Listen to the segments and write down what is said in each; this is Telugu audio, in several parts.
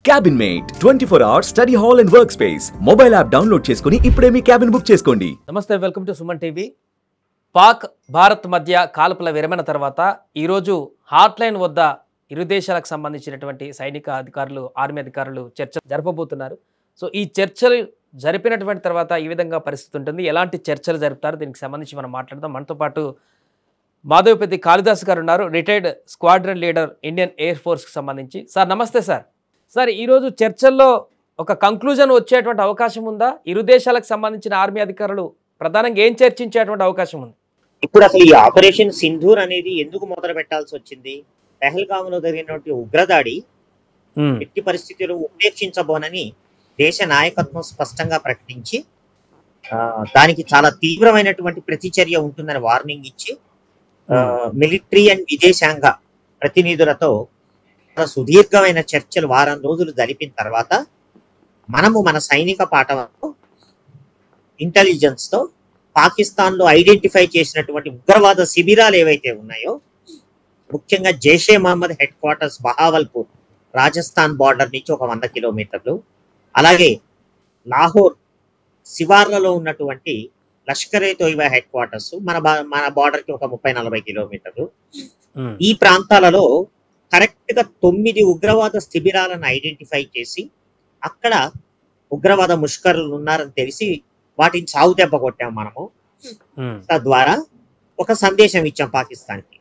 Cabin mate 24 hours study hall and work space mobile app download చేసుకుని ఇప్పుడే మీ క్యాబిన్ బుక్ చేసుకోండి. నమస్తే, welcome to Suman TV. Pak Bharat మధ్య కాల్పుల విరమణ తర్వాత ఈరోజు హాట్లైన్ వద్ద ఇరు దేశాలకు సంబంధించినటువంటి సైనిక అధికారులు, ఆర్మీ అధికారులు చర్చ జరపబోతున్నారు. సో ఈ చర్చలు జరిపినటువంటి తర్వాత ఈ విధంగా పరిస్థితి ఉంటుంది. ఎలాంటి చర్చలు జరుపుతారు, దీనికి సంబంధించి మనం మాట్లాడదాం. మనతో పాటు మాధవపతి కాళిదాస్ గారు ఉన్నారు, retired squadron leader, Indian air ఫోర్స్కి సంబంధించి. సార్ నమస్తే. సార్ ఈరోజు చర్చల్లో ఒక కంక్లూజన్ వచ్చేటువంటి అవకాశం ఉందా? ఇరు దేశాలకు సంబంధించిన ఆర్మీ అధికారులు ప్రధానంగా ఏం చర్చించేటువంటి అవకాశం ఉంది? ఇప్పుడు అసలు ఈ ఆపరేషన్ సింధూర్ అనేది ఎందుకు మొదలు పెట్టాల్సి వచ్చింది? పెహల్గామ్ లో జరిగినటువంటి ఉగ్రదాడి ఎట్టి పరిస్థితుల్లో ఉపేక్షించబోనని దేశ నాయకత్వం స్పష్టంగా ప్రకటించి దానికి చాలా తీవ్రమైనటువంటి ప్రతిచర్య ఉంటుందని వార్నింగ్ ఇచ్చి మిలిటరీ అండ్ విదేశాంగ ప్రతినిధులతో సుదీర్ఘమైన చర్చలు వారం రోజులు జరిపిన తర్వాత మనము మన సైనిక పాఠంలో ఇంటెలిజెన్స్ తో పాకిస్తాన్ లో ఐడెంటిఫై చేసినటువంటి ఉగ్రవాద శిబిరాలు ఏవైతే ఉన్నాయో, ముఖ్యంగా Jaishe Mohammed headquarters Bahawalpur Rajasthan border నుంచి ఒక 100 కిలోమీటర్లు, అలాగే లాహోర్ శివార్లలో ఉన్నటువంటి లష్కరే తోయిబా హెడ్ క్వార్టర్స్ మన బార్డర్ కి ఒక 30-40 కిలోమీటర్లు. ఈ ప్రాంతాలలో కరెక్ట్ గా 9 ఉగ్రవాద శిబిరాలను ఐడెంటిఫై చేసి అక్కడ ఉగ్రవాద ముష్కరులు ఉన్నారని తెలిసి వాటిని చావు దెబ్బ కొట్టాం మనము. తద్వారా ఒక సందేశం ఇచ్చాం పాకిస్తాన్ కి.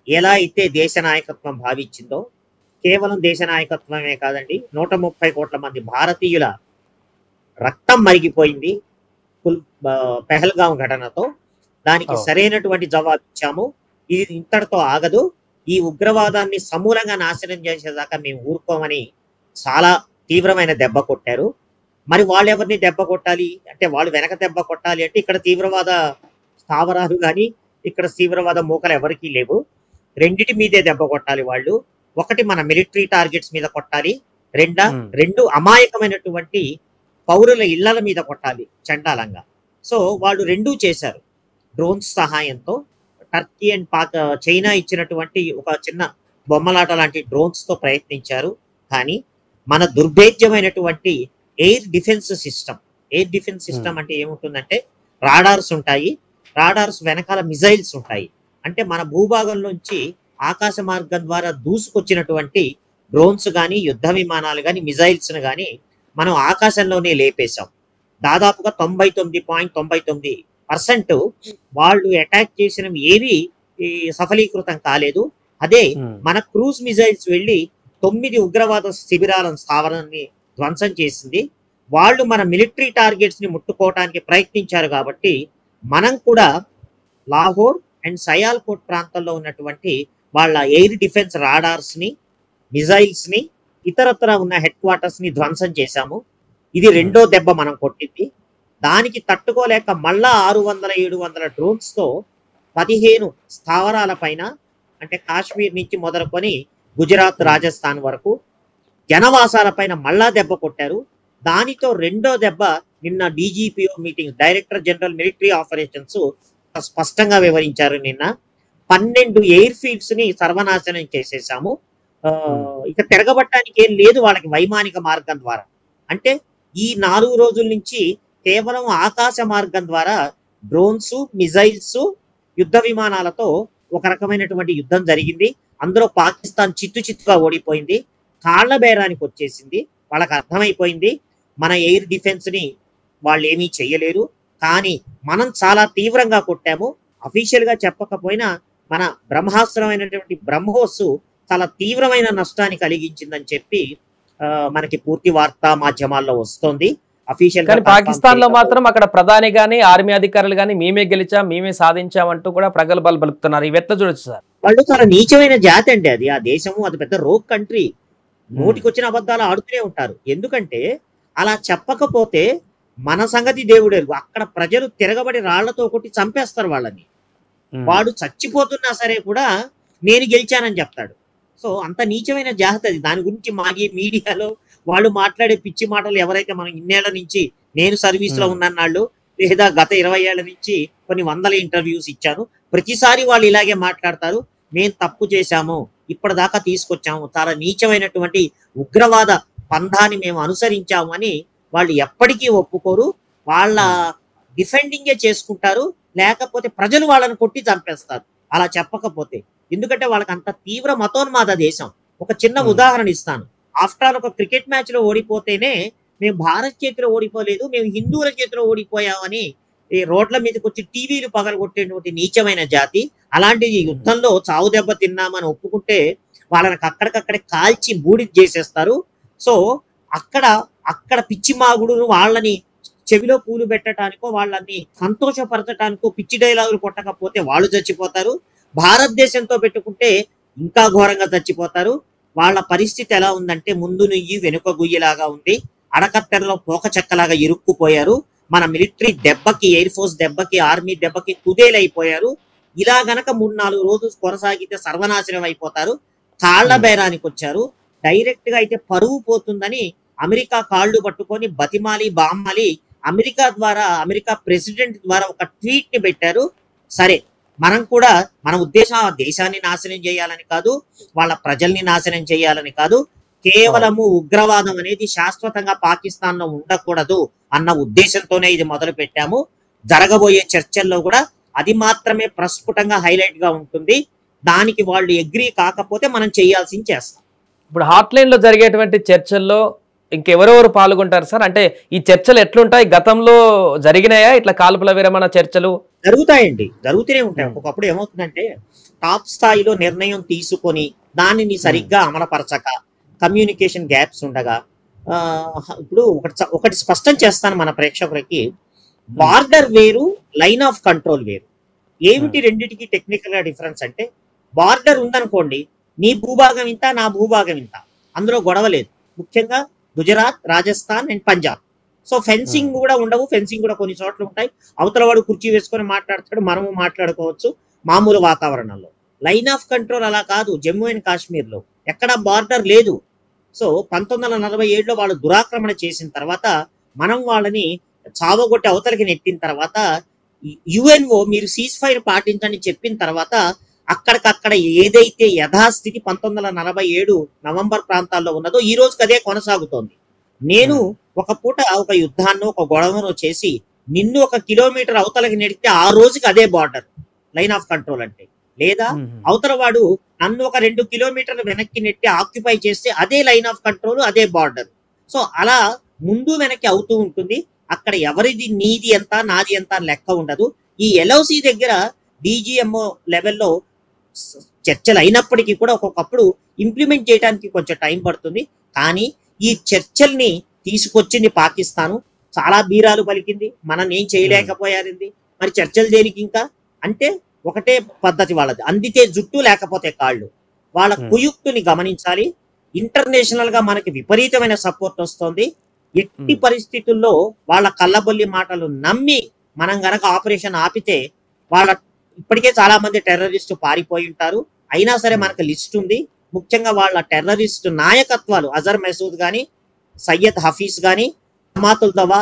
ఎలా అయితే దేశ నాయకత్వం భావించిందో, కేవలం దేశ నాయకత్వమే కాదండి, 130 కోట్ల మంది భారతీయుల రక్తం మరిగిపోయింది పెహల్గాం ఘటనతో. దానికి సరైనటువంటి జవాబు ఇచ్చాము. ఇది ఇంతటితో ఆగదు, ఈ ఉగ్రవాదాన్ని సమూలంగా నాశనం చేసేదాకా మేము ఊరుకోమని చాలా తీవ్రమైన దెబ్బ కొట్టారు. మరి వాళ్ళు ఎవరిని దెబ్బ కొట్టాలి అంటే, వాళ్ళు వెనక దెబ్బ కొట్టాలి అంటే ఇక్కడ తీవ్రవాద స్థావరాలు కానీ ఇక్కడ తీవ్రవాద మూకలు ఎవరికీ లేవు. రెండిటి మీదే దెబ్బ కొట్టాలి వాళ్ళు. ఒకటి మన మిలిటరీ టార్గెట్స్ మీద కొట్టాలి, రెండు అమాయకమైనటువంటి పౌరుల ఇళ్ల మీద కొట్టాలి చండాలంగా. సో వాళ్ళు రెండూ చేశారు. డ్రోన్స్ సహాయంతో టర్కీ అండ్ చైనా ఇచ్చినటువంటి ఒక చిన్న బొమ్మలాట లాంటి డ్రోన్స్ తో ప్రయత్నించారు. కానీ మన దుర్భేద్యమైనటువంటి ఎయిర్ డిఫెన్స్ సిస్టమ్ అంటే ఏముంటుందంటే, రాడార్స్ ఉంటాయి, రాడార్స్ వెనకాల మిజైల్స్ ఉంటాయి. అంటే మన భూభాగంలోంచి ఆకాశ మార్గం ద్వారా దూసుకొచ్చినటువంటి డ్రోన్స్ కానీ, యుద్ధ విమానాలు కానీ, మిజైల్స్ కానీ మనం ఆకాశంలోనే లేపేశాం. దాదాపుగా 99.99% వాళ్ళు అటాక్ చేసినవి ఏవి సఫలీకృతం కాలేదు. అదే మన క్రూజ్ మిజైల్స్ వెళ్ళి 9 ఉగ్రవాద శిబిరాలను స్థావరాన్ని ధ్వంసం చేసింది. వాళ్ళు మన మిలిటరీ టార్గెట్స్ ని ముట్టుకోవడానికి ప్రయత్నించారు. కాబట్టి మనం కూడా లాహోర్ అండ్ సయాల్కోట్ ప్రాంతంలో ఉన్నటువంటి వాళ్ళ ఎయిర్ డిఫెన్స్ రాడార్స్ ని, మిజైల్స్ ని, ఇతరత్ర ఉన్న హెడ్ క్వార్టర్స్ ని ధ్వంసం చేశాము. ఇది రెండో దెబ్బ మనం కొట్టింది. దానికి తట్టుకోలేక మళ్ళా 600-700 డ్రోన్స్ తో 15 స్థావరాల పైన, అంటే కాశ్మీర్ నుంచి మొదలుకొని గుజరాత్, రాజస్థాన్ వరకు జనవాసాల పైన మళ్ళా దెబ్బ కొట్టారు. దానితో రెండో దెబ్బ నిన్న DGMO meeting, director general military operations స్పష్టంగా వివరించారు. నిన్న 12 ఎయిర్ ఫీల్డ్స్ ని సర్వనాశనం చేసేసాము. ఇక తిరగబట్టడానికి ఏం లేదు వాళ్ళకి వైమానిక మార్గం ద్వారా. అంటే ఈ 4 రోజుల నుంచి కేవలం ఆకాశ మార్గం ద్వారా డ్రోన్స్, మిజైల్స్, యుద్ధ విమానాలతో ఒక రకమైనటువంటి యుద్ధం జరిగింది. అందులో పాకిస్తాన్ చిత్తుగా ఓడిపోయింది, కాళ్ల బేరానికి వచ్చేసింది. వాళ్ళకి అర్థమైపోయింది మన ఎయిర్ డిఫెన్స్ ని వాళ్ళు ఏమీ చెయ్యలేరు. కానీ మనం చాలా తీవ్రంగా కొట్టాము. అఫీషియల్ గా చెప్పకపోయినా మన బ్రహ్మాస్త్రమైనటువంటి బ్రహ్మోస్ చాలా తీవ్రమైన నష్టాన్ని కలిగించిందని చెప్పి మనకి పూర్తి వార్తా మాధ్యమాల్లో వస్తోంది. అఫీషియల్ గా పాకిస్తాన్ లో మాత్రం అక్కడ ప్రధాని గానీ, ఆర్మీ అధికారులు గానీ మేమే గెలిచాం, మేమే సాధించామంటూ కూడా ప్రగల్భాలు పలుకుతున్నారు. ఇవి ఎట్లా చూడొచ్చు సార్? వాళ్ళు చాలా నీచమైన జాతి అండి అది. ఆ దేశము అది పెద్ద రోగ్ కంట్రీ. నోటికొచ్చిన అబద్ధాలు ఆడుతూనే ఉంటారు. ఎందుకంటే అలా చెప్పకపోతే మన సంగతి దేవుడెరుగు. అక్కడ ప్రజలు తిరగబడి రాళ్లతో కొట్టి చంపేస్తారు వాళ్ళని. వాడు చచ్చిపోతున్నా సరే కూడా నేను గెలిచానని చెప్తాడు. సో అంత నీచమైన జాతి అది. దాని గురించి మీడియాలో వాళ్ళు మాట్లాడే పిచ్చి మాటలు ఎవరైతే మనం ఇన్నేళ్ల నుంచి, నేను సర్వీస్ లో ఉన్నన్నాళ్ళు లేదా గత 20 ఏళ్ల నుంచి కొన్ని 100 ఇంటర్వ్యూస్ ఇచ్చాను, ప్రతిసారి వాళ్ళు ఇలాగే మాట్లాడతారు. మేము తప్పు చేశాము, ఇప్పటిదాకా తీసుకొచ్చాము, చాలా నీచమైనటువంటి ఉగ్రవాద పంధాన్ని మేము అనుసరించాము అని వాళ్ళు ఎప్పటికీ ఒప్పుకోరు. వాళ్ళ డిఫెండింగే చేసుకుంటారు, లేకపోతే ప్రజలు వాళ్ళని కొట్టి చంపేస్తారు అలా చెప్పకపోతే. ఎందుకంటే వాళ్ళకి అంత తీవ్ర మతోన్మాద దేశం. ఒక చిన్న ఉదాహరణ ఇస్తాను. ఆఫ్టర్ ఆల్ ఒక క్రికెట్ మ్యాచ్ లో ఓడిపోతేనే మేము భారత్ చేతిలో ఓడిపోలేదు, మేము హిందువుల చేతిలో ఓడిపోయామని ఈ రోడ్ల మీదకి వచ్చి టీవీలు పగలగొట్టేటువంటి నీచమైన జాతి. అలాంటి యుద్ధంలో చావు దెబ్బ తిన్నామని ఒప్పుకుంటే వాళ్ళని అక్కడికక్కడే కాల్చి బూడిద చేసేస్తారు. సో అక్కడ పిచ్చి మాగుడును వాళ్ళని చెవిలో పూలు పెట్టడానికో వాళ్ళని సంతోషపరచడానికో పిచ్చి డైలాగులు కొట్టకపోతే వాళ్ళు చచ్చిపోతారు. భారతదేశంతో పెట్టుకుంటే ఇంకా ఘోరంగా చచ్చిపోతారు. వాళ్ళ పరిస్థితి ఎలా ఉందంటే ముందు నుయ్యి వెనుక గుయ్యలాగా ఉంది. అడకత్తెరలో పోక చెక్కలాగా ఇరుక్కుపోయారు. మన మిలిటరీ దెబ్బకి, ఎయిర్ ఫోర్స్ దెబ్బకి, ఆర్మీ దెబ్బకి కుదేలైపోయారు. ఇలా గనక 3-4 రోజులు కొనసాగితే సర్వనాశనం అయిపోతారు. కాళ్ల బేరానికి వచ్చారు. డైరెక్ట్ గా అయితే పరువు పోతుందని అమెరికా కాళ్ళు పట్టుకొని బతిమాలి బామ్మాలి అమెరికా ప్రెసిడెంట్ ద్వారా ఒక ట్వీట్ ని పెట్టారు. సరే, మనం కూడా మన ఉద్దేశం దేశాన్ని నాశనం చేయాలని కాదు, వాళ్ళ ప్రజల్ని నాశనం చేయాలని కాదు, కేవలము ఉగ్రవాదం అనేది శాశ్వతంగా పాకిస్తాన్ లో ఉండకూడదు అన్న ఉద్దేశంతోనే ఇది మొదలు పెట్టాము. జరగబోయే చర్చల్లో కూడా అది మాత్రమే ప్రస్ఫుటంగా హైలైట్ గా ఉంటుంది. దానికి వాళ్ళు అగ్రీ కాకపోతే మనం చేయాల్సింది చేస్తాం. ఇప్పుడు హాట్లైన్ లో జరిగేటువంటి చర్చల్లో ఇంకెవరెవరు పాల్గొంటారు సార్? అంటే ఈ చర్చలు ఎట్లుంటాయి? గతంలో జరిగినాయా ఇట్లా కాల్పుల విరమణ చర్చలు? జరుగుతూనే ఉంటాయి. ఒకప్పుడు ఏమవుతుందంటే టాప్ స్థాయిలో నిర్ణయం తీసుకొని దానిని సరిగ్గా అమలుపరచక కమ్యూనికేషన్ గ్యాప్స్ ఉండగా, ఇప్పుడు ఒకటి స్పష్టం చేస్తాను మన ప్రేక్షకులకి, బార్డర్ వేరు, లైన్ ఆఫ్ కంట్రోల్ వేరు. ఏమిటి రెండింటికి టెక్నికల్ గా డిఫరెన్స్ అంటే, బార్డర్ ఉందనుకోండి, నీ భూభాగం ఇంత, నా భూభాగం ఇంత, అందులో గొడవ లేదు. ముఖ్యంగా Gujarat, Rajasthan and Punjab. So fencing కూడా ఉండవు. ఫెన్సింగ్ కూడా కొన్ని చోట్ల ఉంటాయి. అవతల వాడు కుర్చీ వేసుకొని మాట్లాడతాడు, మనము మాట్లాడుకోవచ్చు మామూలు వాతావరణంలో. లైన్ ఆఫ్ కంట్రోల్ అలా కాదు. జమ్మూ అండ్ కాశ్మీర్ లో ఎక్కడ బార్డర్ లేదు. సో 1947లో వాళ్ళు దురాక్రమణ చేసిన తర్వాత మనం వాళ్ళని చావగొట్టి అవతలకి నెట్టిన తర్వాత యుఎన్ఓ మీరు సీజ్ ఫైర్ పాటించండి చెప్పిన తర్వాత అక్కడికక్కడ ఏదైతే యథాస్థితి 1947 నవంబర్ ప్రాంతాల్లో ఉన్నదో ఈ రోజుకి అదే కొనసాగుతోంది. నేను ఒక పూట ఒక యుద్ధాన్నో ఒక గొడవనో చేసి నిన్ను 1 కిలోమీటర్ అవతలకి నెడితే ఆ రోజుకి అదే బార్డర్, లైన్ ఆఫ్ కంట్రోల్ అంటే. లేదా అవతల వాడు నన్ను 2 కిలోమీటర్లు వెనక్కి నెట్టి ఆక్యుపై చేస్తే అదే లైన్ ఆఫ్ కంట్రోల్, అదే బార్డర్. సో అలా ముందు వెనక్కి అవుతూ ఉంటుంది. అక్కడ ఎవరిది నీది ఎంత నాది ఎంత లెక్క ఉండదు. ఈ ఎల్ఓసి దగ్గర డిజిఎంఓ లెవెల్లో చర్చలు అయినప్పటికీ కూడా ఒక్కొక్కప్పుడు ఇంప్లిమెంట్ చేయడానికి కొంచెం టైం పడుతుంది. కానీ ఈ చర్చల్ని తీసుకొచ్చింది పాకిస్తాను. చాలా బీరాలు పలికింది, మనం ఏం చేయలేకపోయారింది. మరి చర్చలు దేనికి ఇంకా అంటే ఒకటే పద్ధతి వాళ్ళది, అందితే జుట్టు లేకపోతే కాళ్ళు. వాళ్ళ కుయుక్తుని గమనించాలి. ఇంటర్నేషనల్ గా మనకి విపరీతమైన సపోర్ట్ వస్తుంది. ఎట్టి పరిస్థితుల్లో వాళ్ళ కళ్ళబొల్లి మాటలు నమ్మి మనం గనక ఆపరేషన్ ఆపితే వాళ్ళ ఇప్పటికే చాలా మంది టెర్రరిస్టు పారిపోయి ఉంటారు. అయినా సరే మనకు లిస్ట్ ఉంది. ముఖ్యంగా వాళ్ళ టెర్రరిస్టు నాయకత్వాలు అజర్ మసూద్ గాని, సయ్యద్ హఫీజ్ గాని, జమాతుల్ దవా,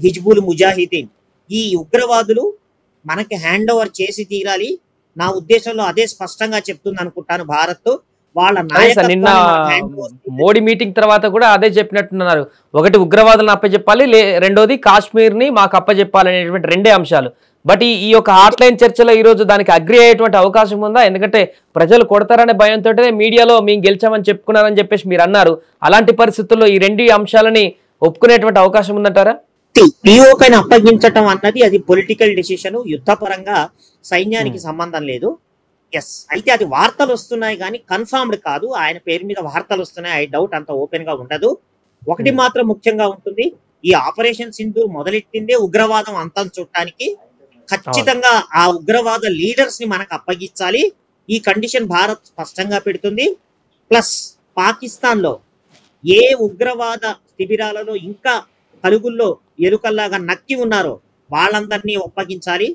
హిజ్బుల్ ముజాహిదీన్, ఈ ఉగ్రవాదులు మనకి హ్యాండ్ ఓవర్ చేసి తీరాలి. నా ఉద్దేశంలో అదే స్పష్టంగా చెప్తుంది అనుకుంటాను భారత్. వాళ్ళ నిన్న మోడీ మీటింగ్ తర్వాత కూడా అదే చెప్పినట్టున్నారు. ఒకటి ఉగ్రవాదులను అప్పచెప్పాలి, రెండోది కాశ్మీర్ ని మాకు అప్పచెప్పాలనేటువంటి రెండే అంశాలు. బట్ ఈ యొక్క హాట్లైన్ చర్చలో ఈ రోజు దానికి అగ్రి అయ్యేటువంటి అవకాశం ఉందా? ఎందుకంటే ప్రజలు కొడతారనే భయంతో మీడియాలో మేము గెలిచామని చెప్పుకున్నారని చెప్పేసి మీరు అన్నారు. అలాంటి పరిస్థితుల్లో ఈ రెండు అంశాలని ఒప్పుకునేటువంటి అవకాశం ఉందంటారా? పిఓకైనా అప్పగించటం అన్నది అది పొలిటికల్ డిసిషన్. యుద్ధపరంగా సైన్యానికి సంబంధం లేదు. ఎస్, అయితే అది వార్తలు వస్తున్నాయి కానీ కన్ఫర్మ్డ్ కాదు. ఆయన పేరు మీద వార్తలు వస్తున్నాయి. ఐ డౌట్ అంత ఓపెన్ గా ఉండదు. ఒకటి మాత్రం ముఖ్యంగా ఉంటుంది, ఈ ఆపరేషన్ సింధూర్ మొదలెట్టిందే ఉగ్రవాదం అంతం చూడటానికి. ఖచ్చితంగా ఆ ఉగ్రవాద లీడర్స్ ని మనకు అప్పగించాలి. ఈ కండిషన్ భారత్ స్పష్టంగా పెడుతుంది. ప్లస్ పాకిస్తాన్ లో ఏ ఉగ్రవాద శిబిరాలలో ఇంకా కలుగుల్లో ఎలుకల్లాగా నక్కి ఉన్నారో వాళ్ళందరినీ ఒప్పగించాలి.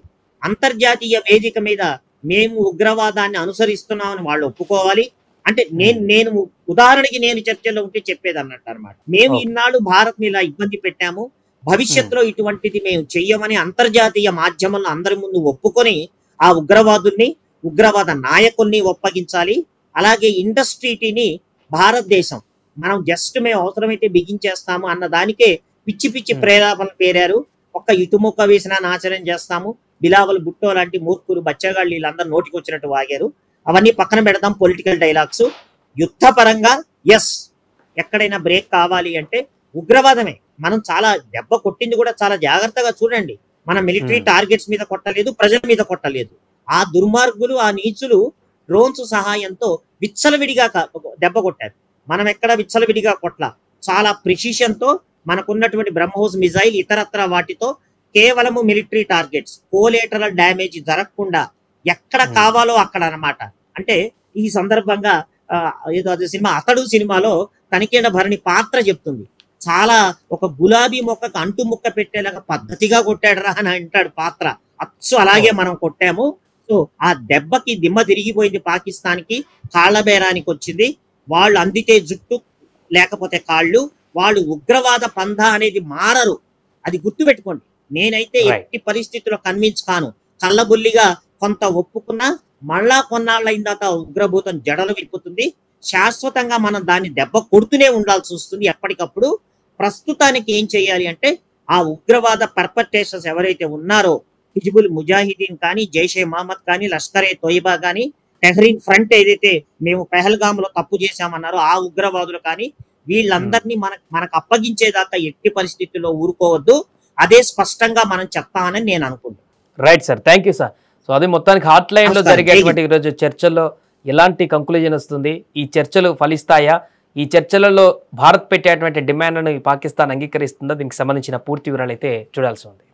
అంతర్జాతీయ వేదిక మీద మేము ఉగ్రవాదాన్ని అనుసరిస్తున్నామని వాళ్ళు ఒప్పుకోవాలి. అంటే నేను ఉదాహరణకి నేను చర్చలో ఉంటే చెప్పేది అన్నట్టు అనమాట. మేము ఇన్నాళ్ళు భారత్ ని ఇలా ఇబ్బంది పెట్టాము, భవిష్యత్తులో ఇటువంటిది మేము చెయ్యమని అంతర్జాతీయ మాధ్యమంలో అందరి ముందు ఒప్పుకొని ఆ ఉగ్రవాదుల్ని, ఉగ్రవాద నాయకుల్ని ఒప్పగించాలి. అలాగే ఇండస్ట్రీని భారతదేశం మనం జస్ట్ మేము అవసరమైతే బిగించేస్తాము అన్న దానికే పిచ్చి పిచ్చి ప్రేరేపణలు పేరారు. ఒక్క ఇటుముక్క వేసినా నాశనం చేస్తాము, బిలావల్ బుట్టో లాంటి మూర్ఖులు బచ్చగాళ్ళు వీళ్ళందరూ నోటికి వచ్చినట్టు వాగారు. అవన్నీ పక్కన పెడదాం. Political dialogues. యుద్ధ పరంగా ఎస్, ఎక్కడైనా బ్రేక్ కావాలి అంటే ఉగ్రవాదమే. మనం చాలా దెబ్బ కొట్టింది కూడా చాలా జాగ్రత్తగా చూడండి. మన మిలిటరీ టార్గెట్స్ మీద కొట్టలేదు, ప్రజల మీద కొట్టలేదు. ఆ దుర్మార్గులు, ఆ నీచులు డ్రోన్స్ సహాయంతో విచ్చలవిడిగా దెబ్బ కొట్టారు. మనం ఎక్కడ విచ్చలవిడిగా కొట్ల, చాలా ప్రిసిషన్ తో మనకున్నటువంటి బ్రహ్మోస్ మిజైల్ ఇతరత్ర వాటితో కేవలము మిలిటరీ టార్గెట్స్, కోలేటరల్ డ్యామేజ్ జరగకుండా ఎక్కడ కావాలో అక్కడ అన్నమాట. అంటే ఈ సందర్భంగా ఏదో అది సినిమా అతడు సినిమాలో తనిఖీల భరణి పాత్ర చెప్తుంది, చాలా ఒక గులాబీ మొక్కకు అంటు ముక్క పెట్టేలాగా పద్ధతిగా కొట్టాడురా అని అంటాడు పాత్ర. అచ్చు అలాగే మనం కొట్టాము. సో ఆ దెబ్బకి దిమ్మ తిరిగిపోయింది పాకిస్తాన్ కి, కాళ్ల బేరానికి వచ్చింది. వాళ్ళు అందితే జుట్టు లేకపోతే కాళ్ళు, వాళ్ళు ఉగ్రవాద పంధా అనేది మారరు, అది గుర్తుపెట్టుకోండి. నేనైతే ఎట్టి పరిస్థితుల్లో కన్విన్స్ కాను. కళ్ళబుల్లిగా కొంత ఒప్పుకున్నా మళ్ళా కొన్నాళ్ళైన దాకా ఉగ్రభూతం జడలు విప్పుతుంది. శాశ్వతంగా మనం దాన్ని దెబ్బ కొడుతూనే ఉండాల్సి వస్తుంది ఎప్పటికప్పుడు. ప్రస్తుతానికి ఏం చేయాలి అంటే ఆ ఉగ్రవాద పర్పట్రేషన్స్ ఎవరైతే ఉన్నారో, హిజ్బుల్ ముజాహిదీన్ కానీ, జైషే మహమ్మద్ కానీ, లష్కరే తోయిబా కానీ, టెహ్రీన్ ఫ్రంట్ ఏదైతే మేము పెహల్గామ్ లో తప్పు చేశామన్నారో ఆ ఉగ్రవాదులు కానీ, వీళ్ళందరినీ మనకు అప్పగించేదాకా ఎట్టి పరిస్థితుల్లో ఊరుకోవద్దు. అదే స్పష్టంగా మనం చెప్తామని నేను అనుకుంటున్నాను. Right sir, thank you sir. So అది మొత్తానికి హాట్ లైన్ లో జరిగేటువంటి ఈరోజు చర్చల్లో ఎలాంటి కంక్లూజన్ వస్తుంది, ఈ చర్చలు ఫలిస్తాయా, ఈ చర్చలలో భారత్ పెట్టేటువంటి డిమాండ్లను పాకిస్తాన్ అంగీకరిస్తుందా, దీనికి సంబంధించిన పూర్తి వివరాలు అయితే చూడాల్సి ఉంది.